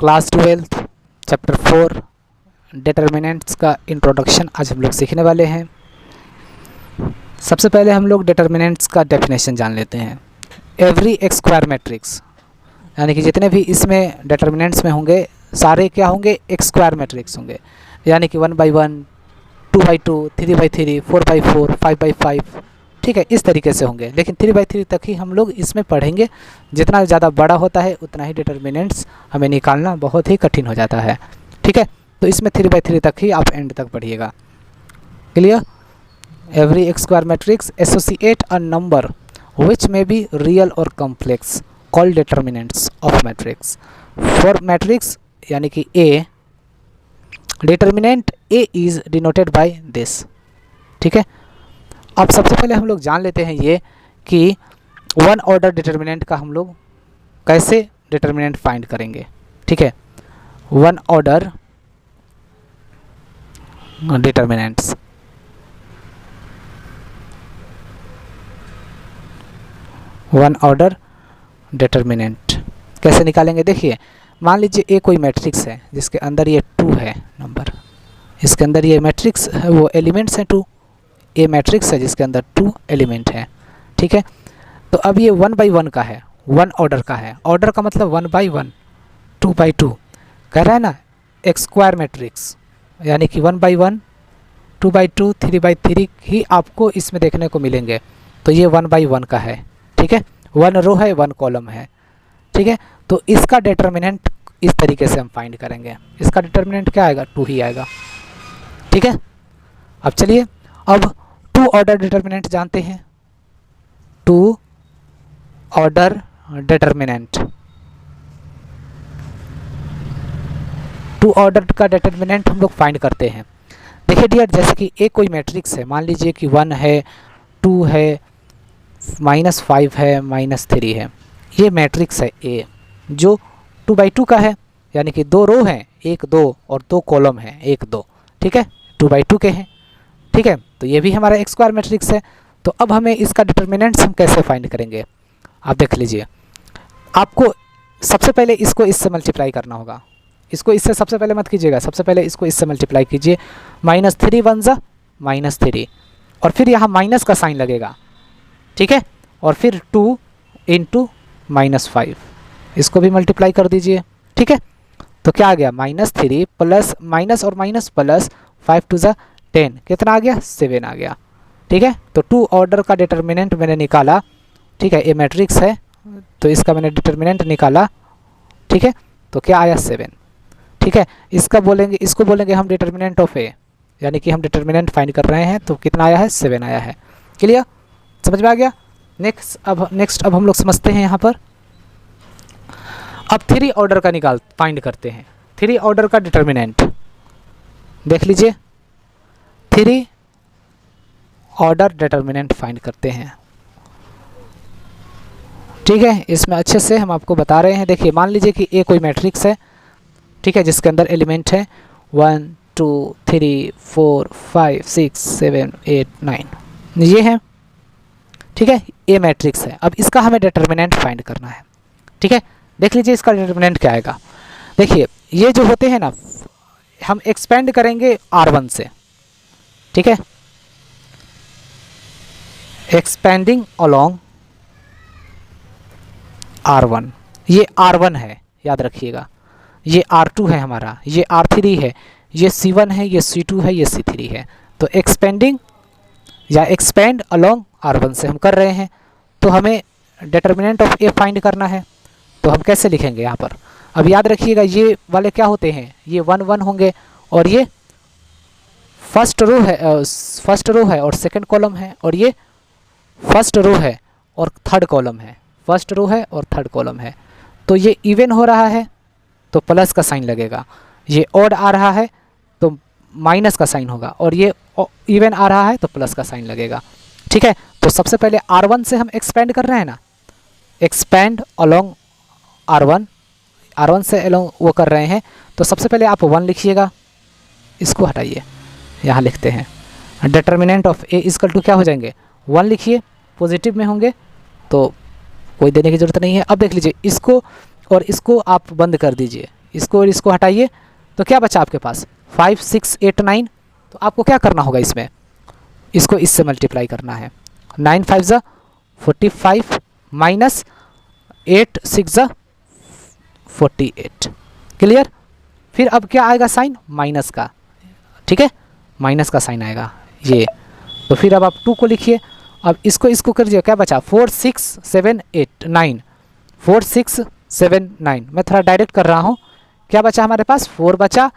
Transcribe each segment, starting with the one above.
Class 12 chapter 4 determinants का introduction आज हम लोग सीखने वाले हैं। सबसे पहले हम लोग डिटर्मिनेंट्स का डेफिनेशन जान लेते हैं। एवरी एक्स स्क्वायर मैट्रिक्स, यानी कि जितने भी इसमें डिटर्मिनेंट्स में होंगे सारे क्या होंगे, एक्स स्क्वायर मैट्रिक्स होंगे, यानी कि 1/1, 2/2, 3/3, 4/4, 5/5, ठीक है, इस तरीके से होंगे। लेकिन 3/3 तक ही हम लोग इसमें पढ़ेंगे। जितना ज़्यादा बड़ा होता है उतना ही डिटर्मिनेंट्स हमें निकालना बहुत ही कठिन हो जाता है, ठीक है। तो इसमें 3/3 तक ही आप एंड तक पढ़िएगा। Clear? Every x square matrix associate a number which may be real और complex called determinants of matrix. For matrix यानी कि A, determinant A is denoted by this, ठीक है। अब सबसे पहले हम लोग जान लेते हैं ये कि वन ऑर्डर डिटर्मिनेंट का हम लोग कैसे डिटर्मिनेंट फाइंड करेंगे, ठीक है। One order determinants, one order determinant कैसे निकालेंगे? देखिए, मान लीजिए ए कोई मैट्रिक्स है जिसके अंदर ये 2 है नंबर, इसके अंदर ये मैट्रिक्स है, वो एलिमेंट्स हैं 2। ए मैट्रिक्स है जिसके अंदर 2 एलिमेंट है, ठीक है। तो अब ये 1/1 का है, वन ऑर्डर का है। ऑर्डर का मतलब 1/1, 2/2 कह रहा है ना। एक्स स्क्वायर मैट्रिक्स यानी कि 1/1, 2/2, 3/3 ही आपको इसमें देखने को मिलेंगे। तो ये 1/1 का है, ठीक है। 1 रो है, 1 कॉलम है, ठीक है। तो इसका डिटर्मिनेंट इस तरीके से हम फाइंड करेंगे। इसका डिटर्मिनेंट क्या आएगा? 2 ही आएगा, ठीक है। अब चलिए, अब 2 ऑर्डर डिटर्मिनेंट जानते हैं। 2 ऑर्डर डिटर्मिनेंट, 2 ऑर्डर का डिटर्मिनेंट हम लोग फाइंड करते हैं। देखिए डियर, जैसे कि एक कोई मैट्रिक्स है, मान लीजिए कि 1 है, 2 है, -5 है, -3 है। ये मैट्रिक्स है ए जो 2/2 का है, यानी कि 2 रो हैं, 1 2 और 2 कॉलम हैं, 1 2, ठीक है, 2/2 के हैं, ठीक है। तो ये भी हमारा एक्स स्क्वायर मैट्रिक्स है। तो अब हमें इसका डिटर्मिनेंट्स हम कैसे फाइंड करेंगे? आप देख लीजिए, आपको सबसे पहले इसको इससे मल्टीप्लाई करना होगा। इसको इससे सबसे पहले मत कीजिएगा, सबसे पहले इसको इससे मल्टीप्लाई कीजिए। -3 1 ज़ा -3, और फिर यहाँ माइनस का साइन लगेगा, ठीक है। और फिर 2 × -5, इसको भी मल्टीप्लाई कर दीजिए, ठीक है। तो क्या आ गया? -3 प्लस माइनस और माइनस प्लस 5 2 ज़ा 10, कितना आ गया? 7 आ गया, ठीक है। तो 2 ऑर्डर का डिटर्मिनेंट मैंने निकाला, ठीक है। ए मैट्रिक्स है तो इसका मैंने डिटर्मिनेंट निकाला, ठीक है। तो क्या आया? 7, ठीक है। इसको बोलेंगे हम डिटर्मिनेंट ऑफ ए, यानी कि हम डिटर्मिनेंट फाइंड कर रहे हैं। तो कितना आया है? 7 आया है। क्लियर? समझ में आ गया? नेक्स्ट अब हम लोग समझते हैं यहाँ पर। अब 3 ऑर्डर का फाइंड करते हैं। 3 ऑर्डर का डिटर्मिनेंट देख लीजिए, 3 ऑर्डर डिटर्मिनेंट फाइंड करते हैं, ठीक है। इसमें अच्छे से हम आपको बता रहे हैं। देखिए, मान लीजिए कि ए कोई मैट्रिक्स है, ठीक है, जिसके अंदर एलिमेंट है 1 2 3 4 5 6 7 8 9, ये है, ठीक है। ए मैट्रिक्स है। अब इसका हमें डिटर्मिनेंट फाइंड करना है, ठीक है। देख लीजिए इसका डिटर्मिनेंट क्या आएगा। देखिए, ये जो होते हैं ना, हम एक्सपेंड करेंगे R1 से, ठीक है। एक्सपेंडिंग अलोंग R1, ये R1 है, याद रखिएगा। ये R2 है हमारा, ये R3 है, ये C1 है, ये C2 है, ये C3 है। तो एक्सपेंडिंग या एक्सपेंड अलोंग R1 से हम कर रहे हैं। तो हमें डिटर्मिनेंट ऑफ ए फाइंड करना है। तो हम कैसे लिखेंगे यहाँ पर? अब याद रखिएगा, ये वाले क्या होते हैं? ये 1 1 होंगे, और ये फर्स्ट रो है और सेकंड कॉलम है, और ये फर्स्ट रो है और थर्ड कॉलम है, फर्स्ट रो है और थर्ड कॉलम है। तो ये इवन हो रहा है तो प्लस का साइन लगेगा, ये ऑड आ रहा है तो माइनस का साइन होगा, और ये इवन आ रहा है तो प्लस का साइन लगेगा, ठीक है। तो सबसे पहले R1 से हम एक्सपेंड कर रहे हैं ना, एक्सपेंड अलोंग R1 से अलोंग वो कर रहे हैं। तो सबसे पहले आप 1 लिखिएगा, इसको हटाइए, यहाँ लिखते हैं determinant of a equal to क्या हो जाएंगे? 1 लिखिए, पॉजिटिव में होंगे तो कोई देने की ज़रूरत नहीं है। अब देख लीजिए, इसको और इसको आप बंद कर दीजिए, इसको और इसको हटाइए तो क्या बचा आपके पास 5 6 8 9। तो आपको क्या करना होगा इसमें, इसको इससे मल्टीप्लाई करना है। 9 5 ज़ा 45 माइनस 8 6 ज़ा 48। क्लियर। फिर अब क्या आएगा साइन माइनस का, ठीक है, माइनस का साइन आएगा ये। तो फिर अब आप 2 को लिखिए। अब इसको करिए, क्या बचा 4 6 7 8 9, 4 6 7 9। मैं थोड़ा डायरेक्ट कर रहा हूँ। क्या बचा हमारे पास 4 बचा,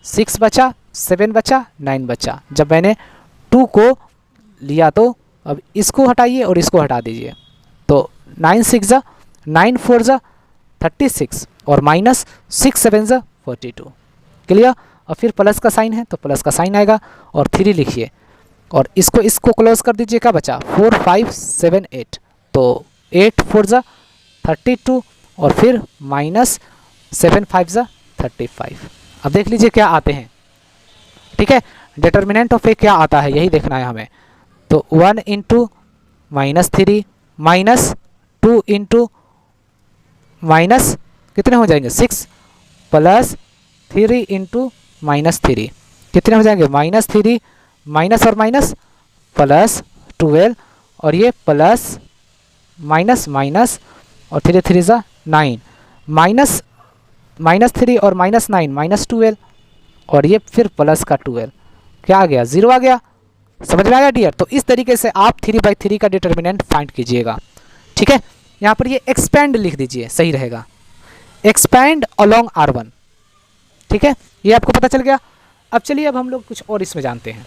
6 बचा, 7 बचा, 9 बचा। जब मैंने 2 को लिया तो अब इसको हटाइए और इसको हटा दीजिए। तो 9 6 ज़ा 9 4 ज़ा 36 और माइनस 6 7 ज़ा 42। क्लियर। और फिर प्लस का साइन है तो प्लस का साइन आएगा और 3 लिखिए और इसको क्लोज कर दीजिए। क्या बचा 4 5 7 8। तो 8 4 ज़ा 32 और फिर माइनस 7 5 ज़ा 35। अब देख लीजिए क्या आते हैं, ठीक है। डिटर्मिनेंट ऑफ ए क्या आता है यही देखना है हमें। तो 1 into minus 3 minus 2 into minus कितने हो जाएंगे 6 प्लस 3 इंटू माइनस 3 कितने हो जाएंगे माइनस 3 माइनस और माइनस प्लस 12 और ये प्लस माइनस माइनस और 3 3 ज़ा 9 माइनस माइनस 3 और माइनस 9 माइनस 12 और ये फिर प्लस का 12। क्या आ गया 0 आ गया। समझ में आया डियर। तो इस तरीके से आप 3/3 का डिटर्मिनेंट फाइंड कीजिएगा, ठीक है। यहाँ पर ये एक्सपेंड लिख दीजिए, सही रहेगा। एक्सपेंड अलोंग R1, ठीक है, ये आपको पता चल गया। अब चलिए अब हम लोग कुछ और इसमें जानते हैं।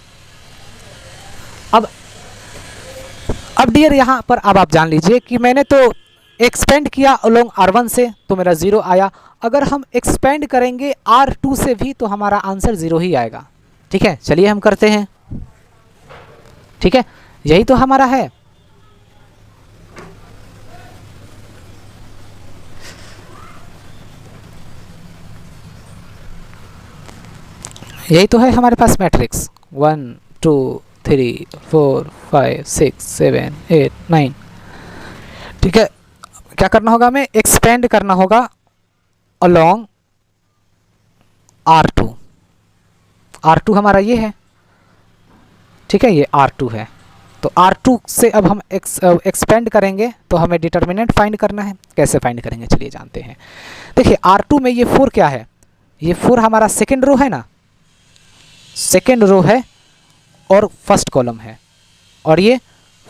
अब डियर यहाँ पर अब आप जान लीजिए कि मैंने तो एक्सपेंड किया अलोंग R1 से तो मेरा 0 आया। अगर हम एक्सपेंड करेंगे R2 से भी तो हमारा आंसर 0 ही आएगा, ठीक है। चलिए हम करते हैं, ठीक है, यही तो हमारा है। यही तो है हमारे पास मैट्रिक्स 1 2 3 4 5 6 7 8 9, ठीक है। क्या करना होगा हमें एक्सपेंड करना होगा अलोंग R2। R2 हमारा ये है, ठीक है, ये R2 है। तो R2 से अब हम एक्सपेंड करेंगे तो हमें डिटर्मिनेंट फाइंड करना है। कैसे फाइंड करेंगे चलिए जानते हैं। देखिए R2 में ये 4 क्या है, ये 4 हमारा सेकेंड रो है ना, सेकेंड रो है और फर्स्ट कॉलम है। और ये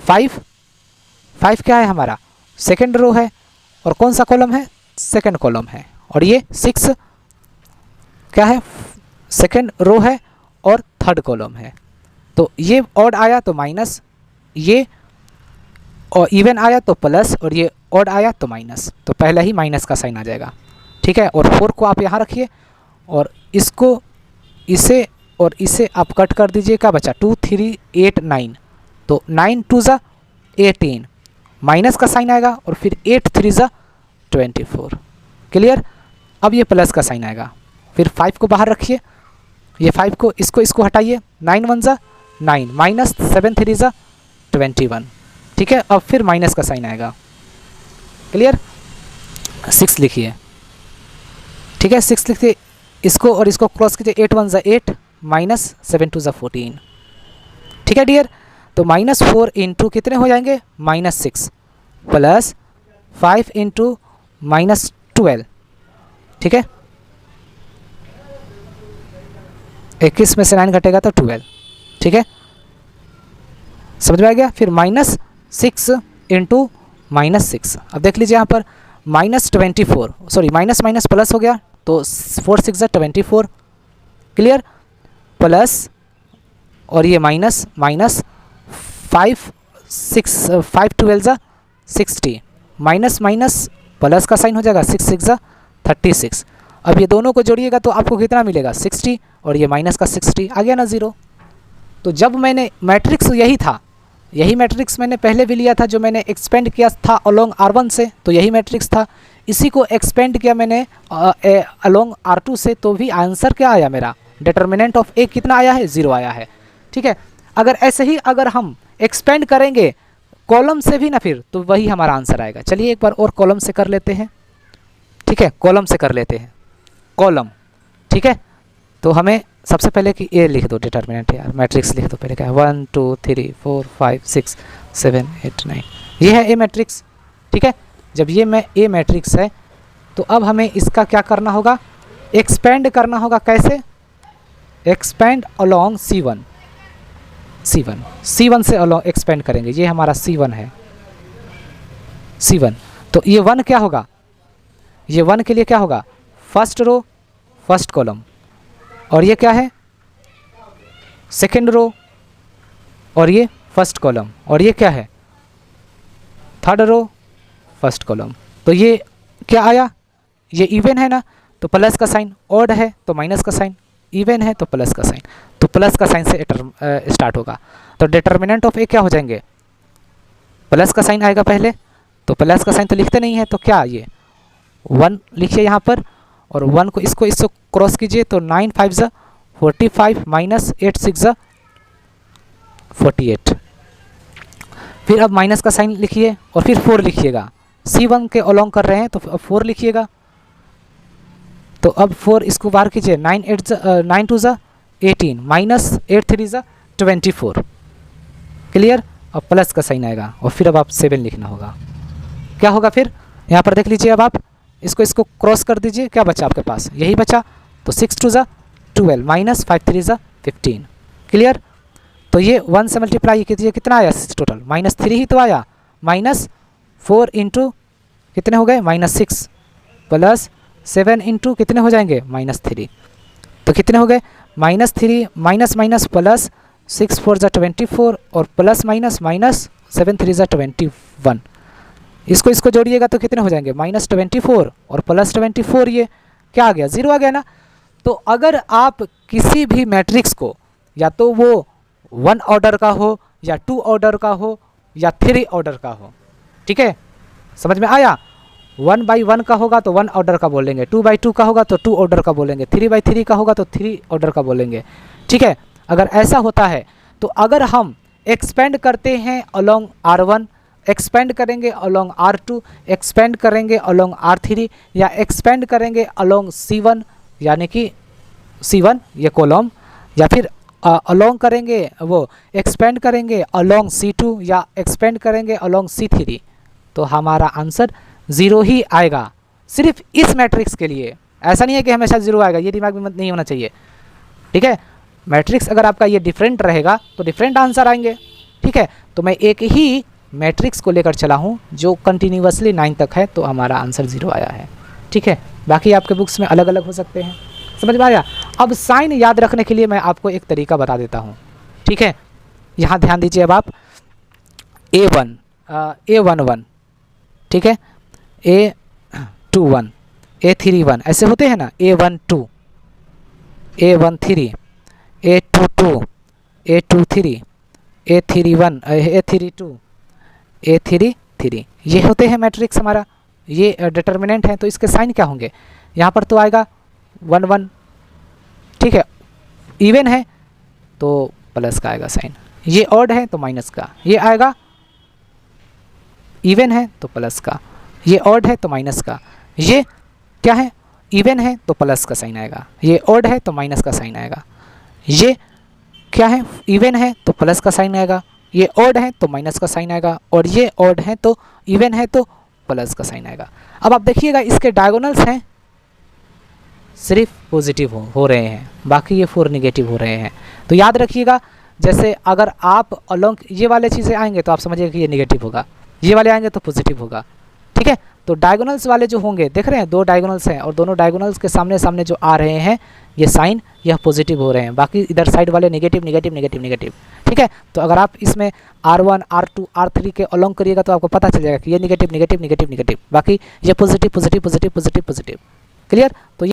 5 क्या है हमारा सेकेंड रो है और कौन सा कॉलम है सेकेंड कॉलम है। और ये 6 क्या है सेकेंड रो है और थर्ड कॉलम है। तो ये ऑड आया तो माइनस, ये और इवन आया तो प्लस और ये ऑड आया तो माइनस। तो पहले ही माइनस का साइन आ जाएगा, ठीक है। और 4 को आप यहाँ रखिए और इसको इसे और इसे आप कट कर दीजिए। क्या बचा 2 3 8 9। तो 9 2 ज़ा 18 माइनस का साइन आएगा और फिर 8 3 ज़ा 24। क्लियर। अब ये प्लस का साइन आएगा। फिर 5 को बाहर रखिए, ये 5 को इसको हटाइए। 9 1 ज़ा 9 माइनस 7 3 ज़ा 21, ठीक है। अब फिर माइनस का साइन आएगा। क्लियर। 6 लिखिए, ठीक है, 6 लिखिए। इसको और इसको क्रॉस कीजिए। 8 1 ज़ा 8 माइनस 7 2 ज़ा 14, ठीक है डियर। तो माइनस 4 इंटू कितने हो जाएंगे माइनस 6 प्लस 5 इंटू माइनस 12, ठीक है। 21 में से 9 घटेगा तो 12, ठीक है, समझ में आ गया। फिर माइनस 6 इंटू माइनस 6। अब देख लीजिए यहाँ पर minus 24, sorry minus minus plus हो गया तो 4 6 ज़ा 24। क्लियर। प्लस और ये माइनस माइनस 5 12 ज़ा 60 माइनस माइनस प्लस का साइन हो जाएगा 6 6 ज़ा 36। अब ये दोनों को जोड़िएगा तो आपको कितना मिलेगा 60 और ये माइनस का 60 आ गया ना 0। तो जब मैंने मैट्रिक्स यही था, यही मैट्रिक्स मैंने पहले भी लिया था जो मैंने एक्सपेंड किया था अलोंग R1 से, तो यही मैट्रिक्स था। इसी को एक्सपेंड किया मैंने अलोंग R2 से, तो भी आंसर क्या आया मेरा डिटर्मिनेंट ऑफ ए कितना आया है 0 आया है, ठीक है। अगर ऐसे ही अगर हम एक्सपेंड करेंगे कॉलम से भी ना फिर तो वही हमारा आंसर आएगा। चलिए एक बार और कॉलम से कर लेते हैं, ठीक है, कॉलम से कर लेते हैं। कॉलम, ठीक है। तो हमें सबसे पहले कि ए लिख दो, डिटर्मिनेंट यार, मैट्रिक्स लिख दो पहले। क्या है 1 2 3 4 5 6 7 8 9, ये है ए मैट्रिक्स, ठीक है। जब ये ए मैट्रिक्स है तो अब हमें इसका क्या करना होगा, एक्सपेंड करना होगा। कैसे? एक्सपेंड अलोंग C1, C1 से अलोंग एक्सपेंड करेंगे। ये हमारा C1 है, C1। तो ये 1 क्या होगा, ये 1 के लिए क्या होगा, फर्स्ट रो फर्स्ट कॉलम, और ये क्या है, सेकेंड रो, और ये फर्स्ट कॉलम, और ये क्या है, थर्ड रो फर्स्ट कॉलम। तो ये क्या आया, ये इवन है ना, तो प्लस का साइन, ऑड है तो माइनस का साइन, इवन है तो प्लस का साइन, तो प्लस का साइन से स्टार्ट होगा। तो डिटर्मिनेंट ऑफ ए क्या हो जाएंगे, प्लस का साइन आएगा पहले, तो प्लस का साइन तो लिखते नहीं है, तो क्या ये 1 लिखिए यहाँ पर, और 1 को इसको क्रॉस कीजिए, तो 9 5 ज़ा 45 माइनस 8 6 ज़ा 48। फिर अब माइनस का साइन लिखिए और फिर 4 लिखिएगा, C1 के अलोंग कर रहे हैं तो अब 4 लिखिएगा। तो अब 4 इसको बाहर कीजिए, 9 2 ज़ा 18 माइनस 8 3 ज़ा 24, क्लियर। अब प्लस का साइन आएगा और फिर अब आप 7 लिखना होगा। क्या होगा फिर, यहाँ पर देख लीजिए, अब आप इसको क्रॉस कर दीजिए, क्या बचा आपके पास, यही बचा। तो 6 2 ज़ा 12 माइनस 5 3 ज़ा 15, क्लियर। तो ये 1 से मल्टीप्लाई कीजिए, कितना आया टोटल, -3 ही तो आया, माइनस 4 इंटू कितने हो गए, -6 प्लस 7 इंटू कितने हो जाएंगे, -3, तो कितने हो गए, -3 माइनस माइनस प्लस 6 4 ज़ा 24 और प्लस माइनस माइनस 7 3 ज़ा 21। इसको जोड़िएगा तो कितने हो जाएंगे, -24 और प्लस 24, ये क्या आ गया, 0 आ गया ना। तो अगर आप किसी भी मैट्रिक्स को, या तो वो 1 ऑर्डर का हो, या 2 ऑर्डर का हो, या 3 ऑर्डर का हो, ठीक है, समझ में आया। 1 by 1 का होगा तो 1 ऑर्डर का बोलेंगे, 2 by 2 का होगा तो 2 ऑर्डर का बोलेंगे, 3 by 3 का होगा तो 3 ऑर्डर का बोलेंगे, ठीक है। अगर ऐसा होता है तो अगर हम एक्सपेंड करते हैं अलोंग R1, एक्सपेंड करेंगे अलोंग R2, एक्सपेंड करेंगे अलोंग R3, या एक्सपेंड करेंगे अलोंग C1 यानी कि C1 ये कॉलम, या फिर अलोंग करेंगे वो एक्सपेंड करेंगे अलोंग C2 या एक्सपेंड करेंगे अलोंग C3, तो हमारा आंसर 0 ही आएगा। सिर्फ इस मैट्रिक्स के लिए, ऐसा नहीं है कि हमेशा 0 आएगा, ये दिमाग में नहीं होना चाहिए, ठीक है। मैट्रिक्स अगर आपका ये डिफरेंट रहेगा तो डिफरेंट आंसर आएंगे, ठीक है। तो मैं एक ही मैट्रिक्स को लेकर चला हूँ जो कंटिन्यूसली 9 तक है, तो हमारा आंसर 0 आया है, ठीक है। बाकी आपके बुक्स में अलग अलग हो सकते हैं, समझ में आया। अब साइन याद रखने के लिए मैं आपको एक तरीका बता देता हूँ, ठीक है। यहाँ ध्यान दीजिए, अब आप A11, ठीक है, A21 A31 ऐसे होते हैं ना, A12 A13 A22 A23 A31 A32 A33, ये होते हैं मैट्रिक्स हमारा, ये डिटर्मिनेंट है। तो इसके साइन क्या होंगे, यहाँ पर तो आएगा 1 1, ठीक है, इवन है तो प्लस का आएगा साइन, ये ऑड है तो माइनस का, ये आएगा, इवन है तो प्लस का, ये ऑड है तो माइनस का, ये क्या है, इवन है तो प्लस का साइन आएगा, ये ऑड है तो माइनस का साइन आएगा, ये क्या है, इवन है तो प्लस का साइन आएगा, ये ऑड है तो माइनस का साइन आएगा, और ये ऑड है तो इवन है तो प्लस का साइन आएगा। अब आप देखिएगा इसके डायगोनल्स हैं सिर्फ पॉजिटिव हो रहे हैं, बाकी ये 4 निगेटिव हो रहे हैं। तो याद रखिएगा, जैसे अगर आप अलोंग ये वाले चीज़ें आएंगे तो आप समझिएगा कि ये निगेटिव होगा, ये वाले आएंगे तो पॉजिटिव होगा, ठीक है। तो डायगोनल्स वाले जो होंगे, देख रहे हैं 2 डायगोनल्स हैं और दोनों डायगोनल्स के सामने सामने जो आ रहे हैं ये साइन, यह पॉजिटिव हो रहे हैं, बाकी इधर साइड वाले नेगेटिव नेगेटिव नेगेटिव नेगेटिव, ठीक है। तो अगर आप इसमें R1 R2 R3 के अलोंग करिएगा तो आपको पता चल जाएगा कि ये नेगेटिव नेगेटिव नेगेटिव नेगेटिव, बाकी ये positive positive positive positive positive, clear. तो